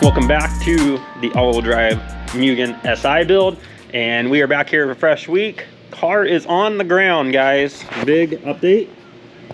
Welcome back to the all-wheel drive Mugen SI build, and we are back here for a fresh week. Car is on the ground, guys. Big update.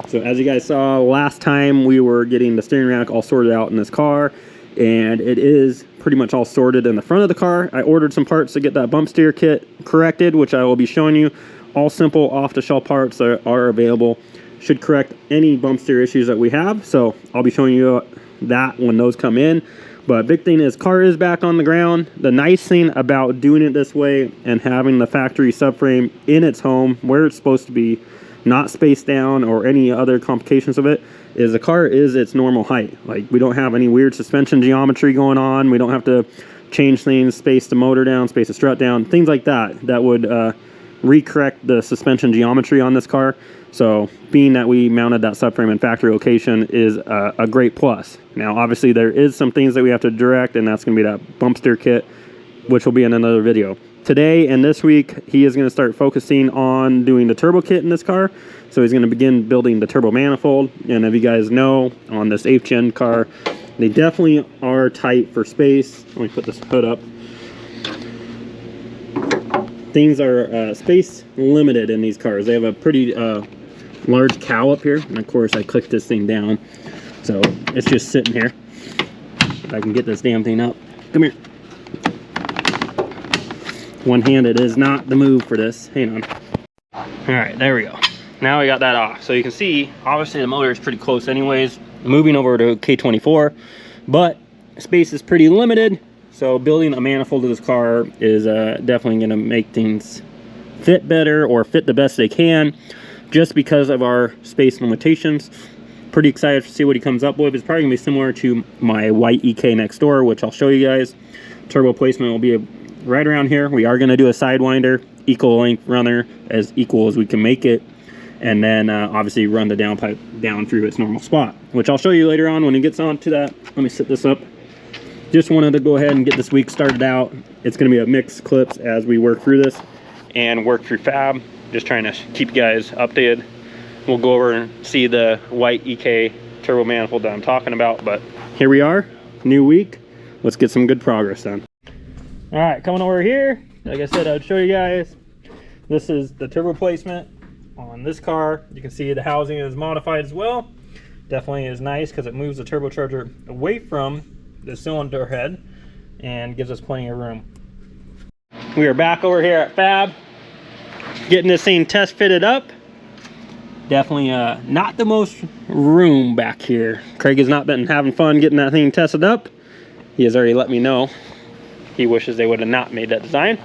So as you guys saw last time, we were getting the steering rack all sorted out in this car, and it is pretty much all sorted in the front of the car. I ordered some parts to get that bump steer kit corrected, which I will be showing you. All simple off-the-shelf parts that are available. Should correct any bump steer issues that we have, so I'll be showing you that when those come in. But big thing is, car is back on the ground. The nice thing about doing it this way and having the factory subframe in its home where it's supposed to be, not spaced down or any other complications of it, is the car is its normal height. Like, we don't have any weird suspension geometry going on. We don't have to change things, space the motor down, space the strut down, things like that that would recorrect the suspension geometry on this car. So being that we mounted that subframe in factory location is a great plus. Now obviously there is some things that we have to direct, and that's going to be that bump steer kit, which will be in another video. Today and this week he is going to start focusing on doing the turbo kit in this car. So he's going to begin building the turbo manifold, and if you guys know, on this 8th gen car they definitely are tight for space. Let me put this hood up. Things are space limited in these cars. They have a pretty large cowl up here, and of course I clicked this thing down, so it's just sitting here. If I can get this damn thing up. Come here. One-handed is not the move for this. Hang on. All right, there we go. Now we got that off. So you can see, obviously the motor is pretty close anyways. Moving over to K24, but space is pretty limited. So building a manifold of this car is definitely going to make things fit better, or fit the best they can, just because of our space limitations. Pretty excited to see what he comes up with. It's probably going to be similar to my white EK next door, which I'll show you guys. Turbo placement will be right around here. We are going to do a Sidewinder, equal length runner, as equal as we can make it. And then obviously run the downpipe down through its normal spot, which I'll show you later on when he gets on to that. Let me set this up. Just wanted to go ahead and get this week started out. It's going to be a mixed clips as we work through this and work through Fab. Just trying to keep you guys updated. We'll go over and see the white EK turbo manifold that I'm talking about. But here we are, new week. Let's get some good progress done. All right, coming over here. Like I said, I'd show you guys. This is the turbo placement on this car. You can see the housing is modified as well. Definitely is nice because it moves the turbocharger away from the cylinder head and gives us plenty of room. We are back over here at Fab, getting this thing test fitted up. Definitely not the most room back here. Craig has not been having fun getting that thing tested up. He has already let me know he wishes they would have not made that design.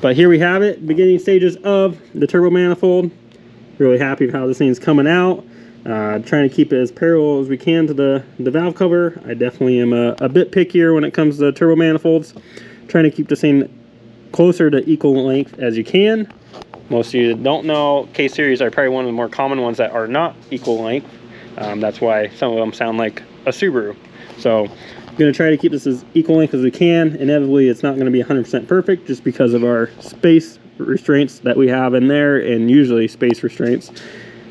But here we have it, beginning stages of the turbo manifold. Really happy with how this thing's coming out. Trying to keep it as parallel as we can to the valve cover. I definitely am a bit pickier when it comes to turbo manifolds. Trying to keep this thing closer to equal length as you can. Most of you that don't know, K-Series are probably one of the more common ones that are not equal length. That's why some of them sound like a Subaru. So I'm going to try to keep this as equal length as we can. Inevitably, it's not going to be 100% perfect just because of our space restraints that we have in there, and usually space restraints.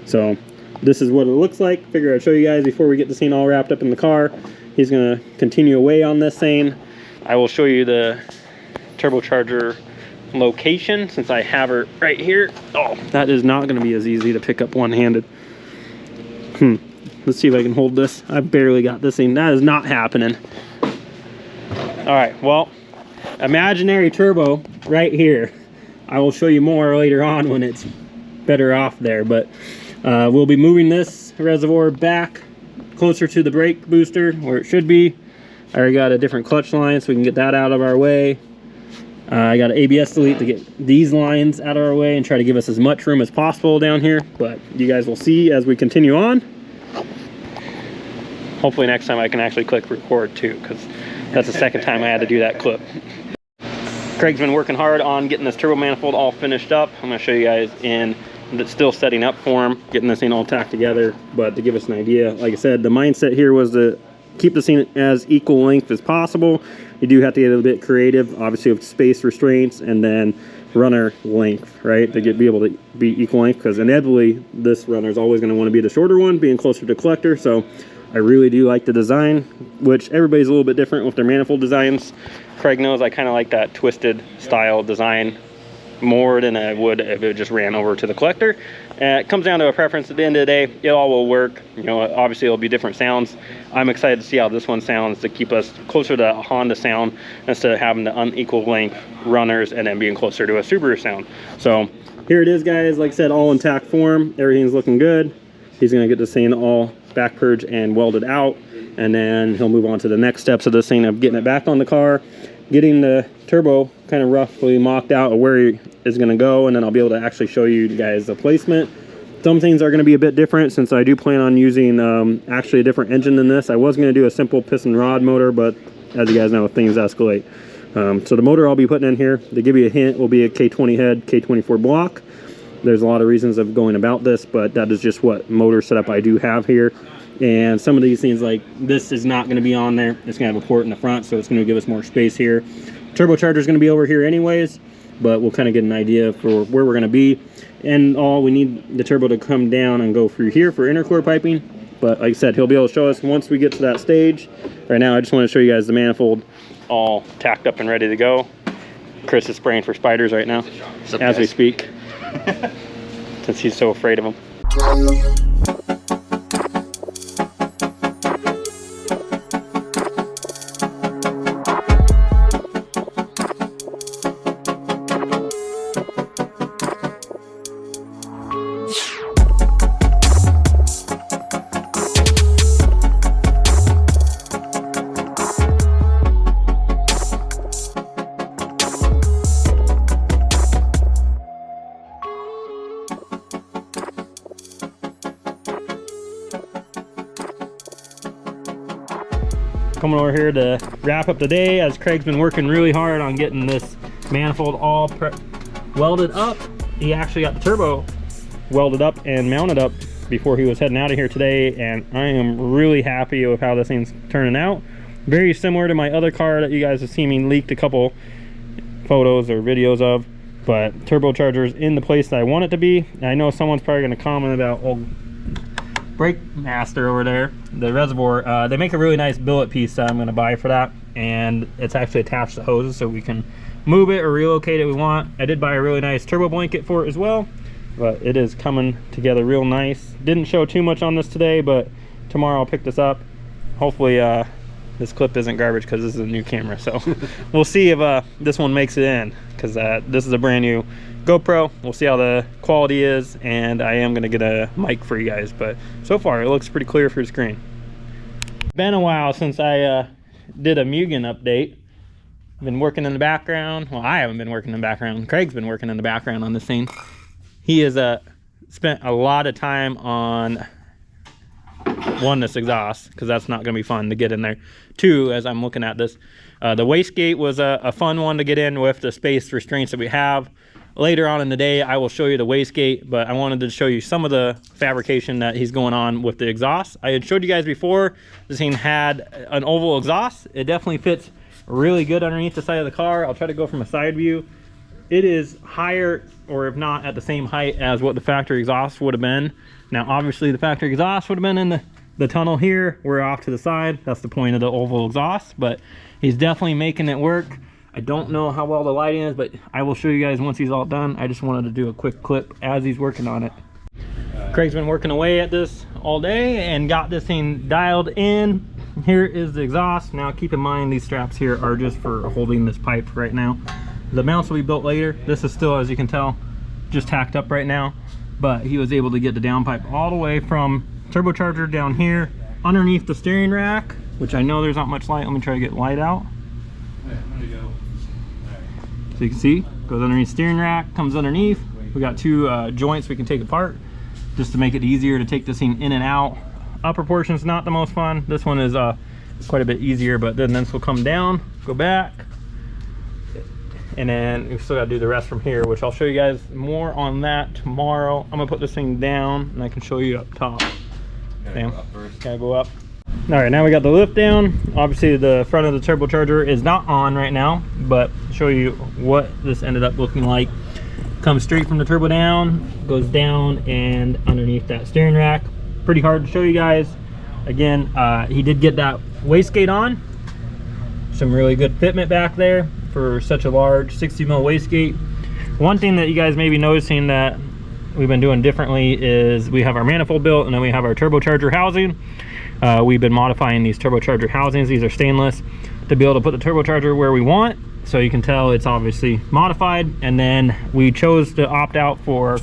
So this is what it looks like. Figure I'd show you guys before we get this thing all wrapped up in the car. He's going to continue away on this thing. I will show you the turbocharger location since I have her right here. Oh, that is not going to be as easy to pick up one-handed. Let's see if I can hold this. I barely got this thing. That is not happening. All right, well, imaginary turbo right here. I will show you more later on when it's better off there, but we'll be moving this reservoir back closer to the brake booster where it should be. I already got a different clutch line, so we can get that out of our way. I got an ABS delete to get these lines out of our way and try to give us as much room as possible down here, but you guys will see as we continue on. Hopefully next time I can actually click record too, because that's the second time I had to do that clip. Craig's been working hard on getting this turbo manifold all finished up. I'm going to show you guys in that's still setting up for him, getting this thing all tacked together. But to give us an idea, like I said, the mindset here was to keep this thing as equal length as possible. You do have to get a little bit creative, obviously with space restraints and then runner length, right, to be able to be equal length, because inevitably this runner is always going to want to be the shorter one, being closer to collector. So I really do like the design, which everybody's a little bit different with their manifold designs. Craig knows I kind of like that twisted style design more than I would if it just ran over to the collector. It comes down to a preference. At the end of the day, it all will work. You know, obviously it'll be different sounds. I'm excited to see how this one sounds to keep us closer to a Honda sound instead of having the unequal length runners and then being closer to a Subaru sound. So here it is, guys. Like I said, all intact form. Everything's looking good. He's gonna get this thing all back purged and welded out, and then he'll move on to the next steps of this thing of getting it back on the car, getting the turbo kind of roughly mocked out of where he is going to go, and then I'll be able to actually show you guys the placement. Some things are going to be a bit different since I do plan on using actually a different engine than this. I was going to do a simple piston rod motor, but as you guys know, things escalate. So the motor I'll be putting in here, to give you a hint, will be a K20 head, K24 block. There's a lot of reasons of going about this, but that is just what motor setup I do have here. And some of these things, like this, is not going to be on there. It's going to have a port in the front, so it's going to give us more space here. Turbocharger is going to be over here anyways, but we'll kind of get an idea for where we're going to be. And all we need the turbo to come down and go through here for intercooler piping. But like I said, he'll be able to show us once we get to that stage. Right now, I just want to show you guys the manifold all tacked up and ready to go. Chris is spraying for spiders right now as we speak, since he's so afraid of them. Coming over here to wrap up the day, as Craig's been working really hard on getting this manifold all welded up. He actually got the turbo welded up and mounted up before he was heading out of here today, and I am really happy with how this thing's turning out. Very similar to my other car that you guys have seen me leaked a couple photos or videos of, but turbocharger's in the place that I want it to be. I know someone's probably going to comment about old Brake Master over there, the reservoir. They make a really nice billet piece that I'm going to buy for that, and it's actually attached to hoses so we can move it or relocate it if we want. I did buy a really nice turbo blanket for it as well, but it is coming together real nice. Didn't show too much on this today, but tomorrow I'll pick this up. Hopefully this clip isn't garbage because this is a new camera, so we'll see if this one makes it in, because this is a brand new GoPro. We'll see how the quality is, and I am going to get a mic for you guys, but so far it looks pretty clear for the screen. Been a while since I did a Mugen update. Been working in the background. Well, I haven't been working in the background. Craig's been working in the background on this thing. He has spent a lot of time on one, this exhaust, because that's not going to be fun to get in there. Two, as I'm looking at this, the wastegate was a fun one to get in with the space restraints that we have. Later on in the day, I will show you the wastegate, but I wanted to show you some of the fabrication that he's going on with the exhaust. I had showed you guys before, this thing had an oval exhaust. It definitely fits really good underneath the side of the car. I'll try to go from a side view. It is higher, or if not at the same height as what the factory exhaust would have been. Now, obviously, the factory exhaust would have been in the tunnel here. We're off to the side. That's the point of the oval exhaust, but he's definitely making it work. I don't know how well the lighting is, but I will show you guys once he's all done. I just wanted to do a quick clip as he's working on it. Craig's been working away at this all day and got this thing dialed in. Here is the exhaust. Now keep in mind, these straps here are just for holding this pipe right now. The mounts will be built later. This is still, as you can tell, just tacked up right now, but he was able to get the downpipe all the way from turbocharger down here underneath the steering rack, which I know there's not much light. Let me try to get light out. So you can see, goes underneath steering rack, comes underneath. We got two joints we can take apart just to make it easier to take this thing in and out. Upper portion is not the most fun. This one is quite a bit easier, but then this will come down, go back, and then we still got to do the rest from here, which I'll show you guys more on that tomorrow. I'm gonna put this thing down and I can show you up top. Damn, gotta go up. All right, now we got the lift down. Obviously the front of the turbocharger is not on right now, but show you what this ended up looking like. Comes straight from the turbo down, goes down and underneath that steering rack. Pretty hard to show you guys, Again, he did get that wastegate on. Some really good fitment back there for such a large 60 mil wastegate. One thing that you guys may be noticing that we've been doing differently is we have our manifold built, and then we have our turbocharger housing. We've been modifying these turbocharger housings. These are stainless to be able to put the turbocharger where we want. So you can tell it's obviously modified. And then we chose to opt out for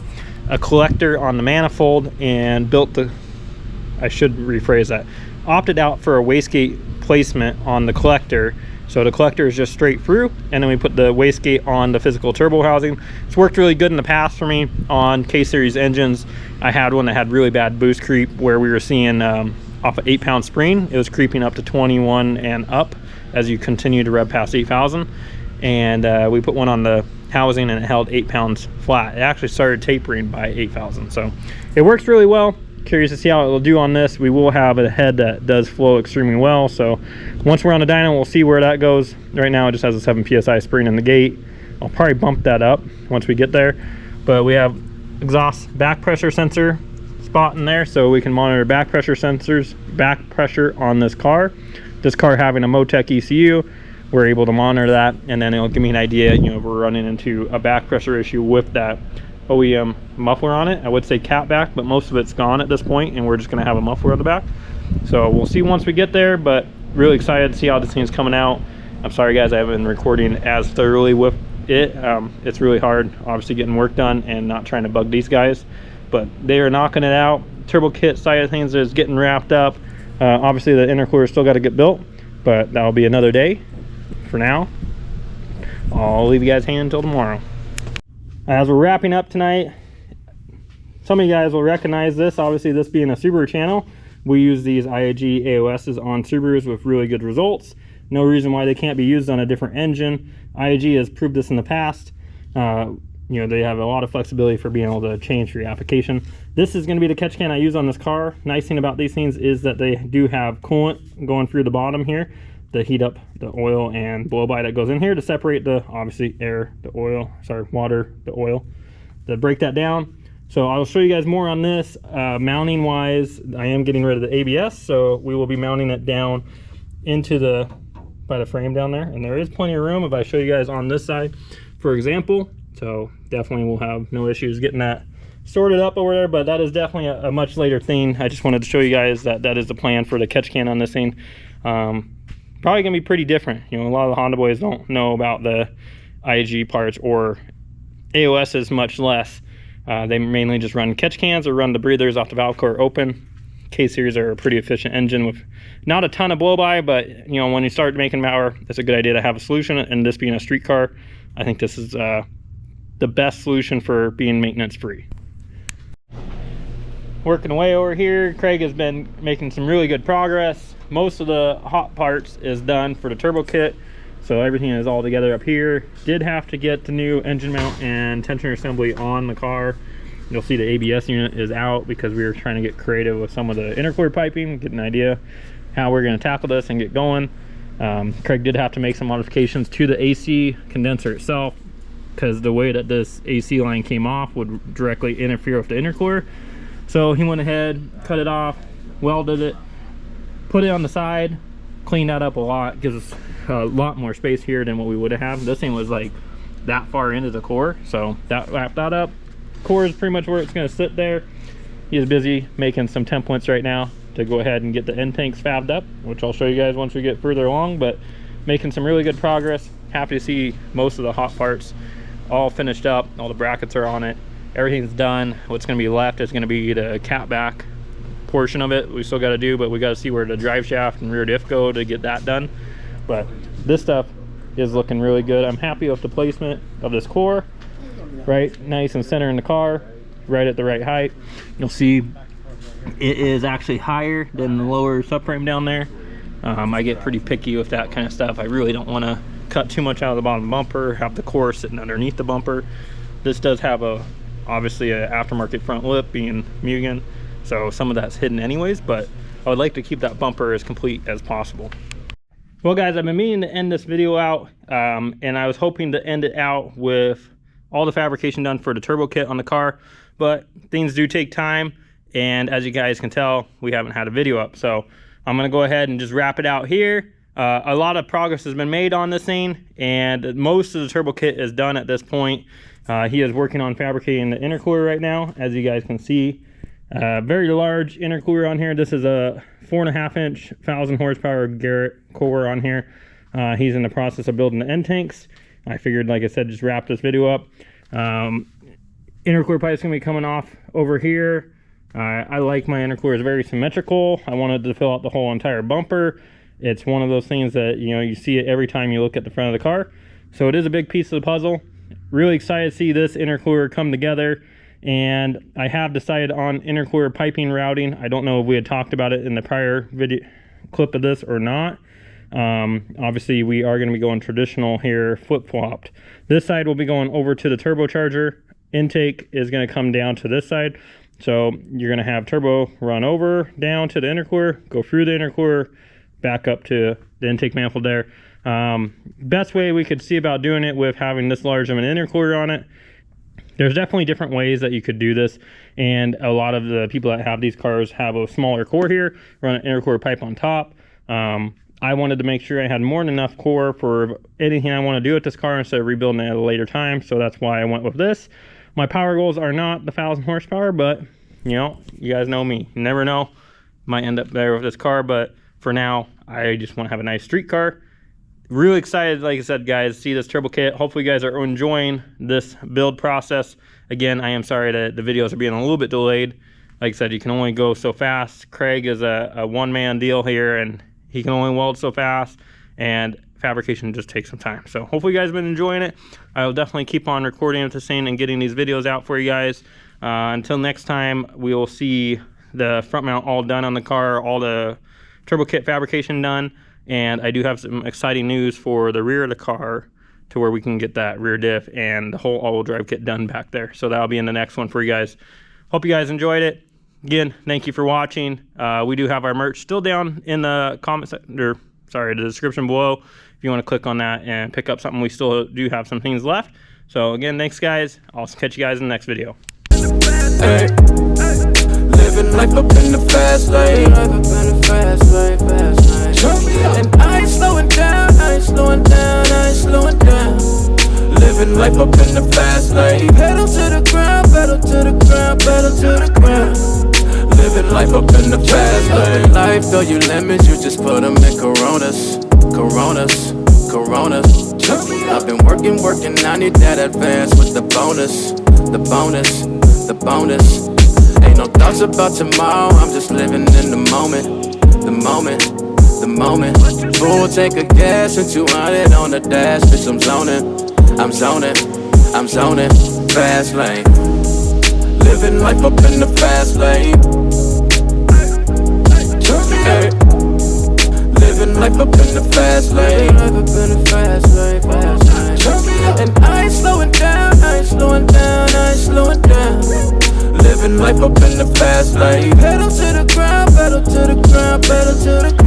a collector on the manifold and built the, I should rephrase that, opted out for a wastegate placement on the collector. So the collector is just straight through, and then we put the wastegate on the physical turbo housing. It's worked really good in the past for me on K-Series engines. I had one that had really bad boost creep where we were seeing off an 8-pound spring, it was creeping up to 21 and up as you continue to rev past 8,000. And we put one on the housing and it held 8 pounds flat. It actually started tapering by 8,000. So it works really well. Curious to see how it will do on this. We will have a head that does flow extremely well. So once we're on the dyno, we'll see where that goes. Right now it just has a 7 PSI spring in the gate. I'll probably bump that up once we get there. But we have exhaust back pressure sensor spot in there, so we can monitor back pressure sensors, back pressure on this car. This car having a Motec ECU, we're able to monitor that, and then it'll give me an idea, you know, if we're running into a back pressure issue with that OEM muffler on it. I would say cat back, but most of it's gone at this point, and we're just going to have a muffler on the back. So we'll see once we get there, but really excited to see how this thing's coming out. I'm sorry guys, I haven't been recording as thoroughly with it. It's really hard, obviously, getting work done and not trying to bug these guys, but they are knocking it out. Turbo kit side of things is getting wrapped up. Obviously the intercooler still got to get built, but that'll be another day. For now, I'll leave you guys hanging until tomorrow. As we're wrapping up tonight, some of you guys will recognize this. Obviously, this being a Subaru channel, we use these IAG AOSs on Subarus with really good results. No reason why they can't be used on a different engine. IAG has proved this in the past. You know, they have a lot of flexibility for being able to change for your application. This is going to be the catch can I use on this car. Nice thing about these things is that they do have coolant going through the bottom here to heat up the oil and blow by that goes in here to separate the, obviously, air, the oil, sorry, water, the oil, to break that down. So I'll show you guys more on this. Mounting wise, I am getting rid of the ABS, so we will be mounting it down into the, by the frame down there. And there is plenty of room if I show you guys on this side, for example. So definitely we'll have no issues getting that sorted up over there, but that is definitely a much later thing. I just wanted to show you guys that that is the plan for the catch can on this thing. Probably gonna be pretty different. You know, a lot of the Honda boys don't know about the IAG parts or AOSs, much less. They mainly just run catch cans or run the breathers off the valve core open. K-Series are a pretty efficient engine with not a ton of blow by, but you know, when you start making power, it's a good idea to have a solution. And this being a street car, I think this is the best solution for being maintenance free. Working away over here, Craig has been making some really good progress. Most of the hot parts is done for the turbo kit, so everything is all together up here. Did have to get the new engine mount and tensioner assembly on the car. You'll see the ABS unit is out because we were trying to get creative with some of the intercooler piping, get an idea how we're going to tackle this and get going. Craig did have to make some modifications to the AC condenser itself, because the way that this AC line came off would directly interfere with the intercooler. So he went ahead, cut it off, welded it, put it on the side, cleaned that up a lot, gives us a lot more space here than what we would have. This thing was like that far into the core, so that wrapped that up. Core is pretty much where it's going to sit there. He is busy making some templates right now to go ahead and get the end tanks fabbed up, which I'll show you guys once we get further along, but making some really good progress. Happy to see most of the hot parts all finished up. All the brackets are on it. Everything's done. What's going to be left is going to be the cat back portion of it. We still got to do, but we got to see where the drive shaft and rear diff go to get that done. But this stuff is looking really good. I'm happy with the placement of this core. Right, nice and center in the car, right at the right height. You'll see it is actually higher than the lower subframe down there. I get pretty picky with that kind of stuff. I really don't want to cut too much out of the bottom bumper, have the core sitting underneath the bumper. This does have obviously an aftermarket front lip being Mugen, so some of that's hidden anyways, but I would like to keep that bumper as complete as possible. Well guys, I've been meaning to end this video out, and I was hoping to end it out with all the fabrication done for the turbo kit on the car, but things do take time, and as you guys can tell, we haven't had a video up. So I'm gonna go ahead and just wrap it out here. A lot of progress has been made on this thing, and most of the turbo kit is done at this point. He is working on fabricating the intercooler right now, as you guys can see. Very large intercooler on here. This is a 4.5 inch 1000 horsepower Garrett core on here. He's in the process of building the end tanks. I figured, like I said, just wrap this video up. Intercooler pipe's gonna be coming off over here. I like my intercooler, it's very symmetrical. I wanted to fill out the whole entire bumper. It's one of those things that, you know, you see it every time you look at the front of the car. So it is a big piece of the puzzle. Really excited to see this intercooler come together. And I have decided on intercooler piping routing. I don't know if we had talked about it in the prior video clip of this or not. Obviously we are going to be going traditional here, flip-flopped. This side will be going over to the turbocharger. Intake is going to come down to this side. So you're going to have turbo run over, down to the intercooler, go through the intercooler, back up to the intake manifold there. Best way we could see about doing it with having this large of an intercooler on it. There's definitely different ways that you could do this, and a lot of the people that have these cars have a smaller core here, run an intercooler pipe on top. I wanted to make sure I had more than enough core for anything I want to do with this car instead of rebuilding it at a later time, so that's why I went with this. My power goals are not the 1000 horsepower, but you know, you guys know me, you never know, might end up there with this car, but for now I just want to have a nice street car. Really excited, like I said, guys, to see this turbo kit. Hopefully you guys are enjoying this build process. Again, I am sorry that the videos are being a little bit delayed. Like I said, you can only go so fast. Craig is a one-man deal here, and he can only weld so fast, and fabrication just takes some time. So hopefully you guys have been enjoying it. I will definitely keep on recording with this thing and getting these videos out for you guys. Until next time, we will see the front mount all done on the car, all the turbo kit fabrication done, and I do have some exciting news for the rear of the car to where we can get that rear diff and the whole all-wheel drive kit done back there. So that'll be in the next one for you guys. Hope you guys enjoyed it. Again, thank you for watching. We do have our merch still down in the comment section, or sorry, the description below. If you want to click on that and pick up something, we still do have some things left. So again, thanks guys. I'll catch you guys in the next video. Hey, living life up in the fast lane, life up in the fast lane, fast lane. And I ain't slowing down, I ain't slowing down, I ain't slowing down. Living life up in the fast lane, pedal to the ground, pedal to the ground, pedal to the ground. Living life up in the fast lane. Life, though you limits, you just put them in Coronas, Coronas, Coronas. I've been working, I need that advance with the bonus, the bonus, the bonus. Ain't no thoughts about tomorrow, I'm just living in the moment, the moment, the moment. Full tank of gas and 200 on the dash, bitch, I'm zoning, I'm zoning, I'm zoning. Fast lane, living life up in the fast lane. Hey. Living life up in the fast lane, life up in the fast lane, fast lane. And I ain't slowing down, I ain't slowing down, I ain't slowing down. Living life up in the fast lane, pedal to the ground, pedal to the ground, pedal to the ground.